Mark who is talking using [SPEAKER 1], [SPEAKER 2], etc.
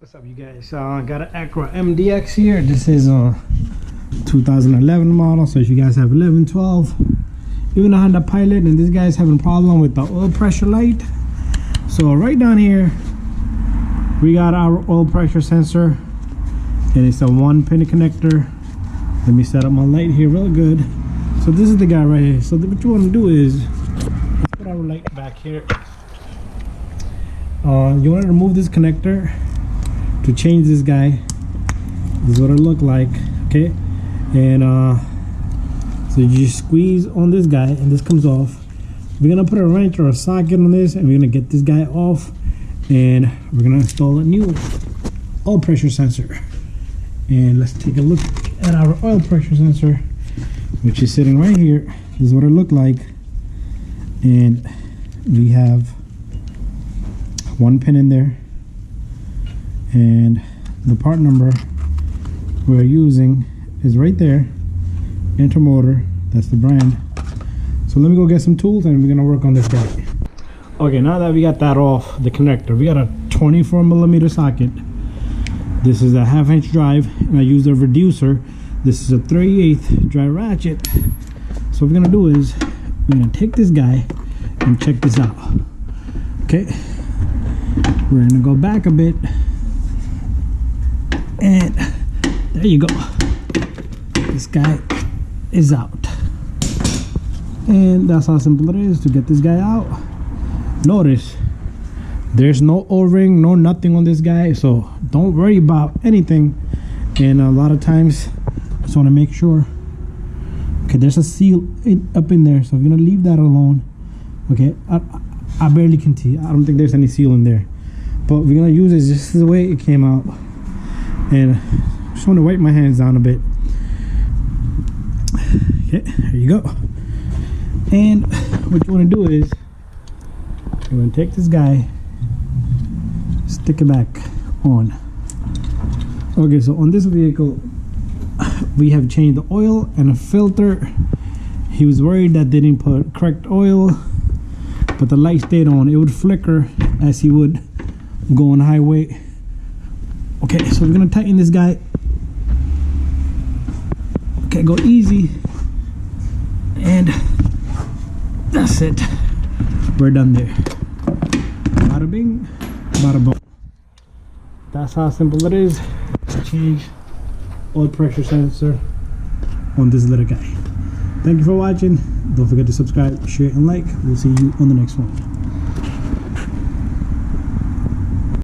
[SPEAKER 1] What's up, you guys? Got an Acura MDX here. This is a 2011 model, so if you guys have 11, 12, even a Honda Pilot, and this guy's having a problem with the oil pressure light. So right down here we got our oil pressure sensor, and it's a 1-pin connector. Let me set up my light here real good. So this is the guy right here. So what you want to do is let's put our light back here. You want to remove this connector to change this guy. This is what it look like, okay? And so you just squeeze on this guy and this comes off. We're gonna put a wrench or a socket on this, and we're gonna get this guy off, and we're gonna install a new oil pressure sensor. And let's take a look at our oil pressure sensor, which is sitting right here. This is what it looked like, and we have 1 pin in there, and the part number we're using is right there. Intermotor, that's the brand. So let me go get some tools and we're gonna work on this guy. Okay, now that we got that off the connector, we got a 24mm socket. This is a 1/2 inch drive, and I use a reducer. This is a 3/8 drive ratchet. So what we're gonna do is we're gonna take this guy and check this out. Okay, we're gonna go back a bit, and there you go. This guy is out, and that's how simple it is to get this guy out. Notice there's no o-ring, no nothing on this guy, so don't worry about anything. And a lot of times I just want to make sure, okay, there's a seal up in there, so I'm gonna leave that alone. Okay, I barely can see. I don't think there's any seal in there, but we're gonna use it just the way it came out. And I just want to wipe my hands down a bit. Okay, there you go. And what you want to do is you're going to take this guy, stick it back on. Okay, so on this vehicle we have changed the oil and a filter. He was worried that they didn't put correct oil, but the light stayed on. It would flicker as he would go on the highway. Okay, so we're gonna tighten this guy. Okay, go easy, and that's it. We're done there. Bada bing, bada boom. That's how simple it is to change oil pressure sensor on this little guy. Thank you for watching. Don't forget to subscribe, share, and like. We'll see you on the next one.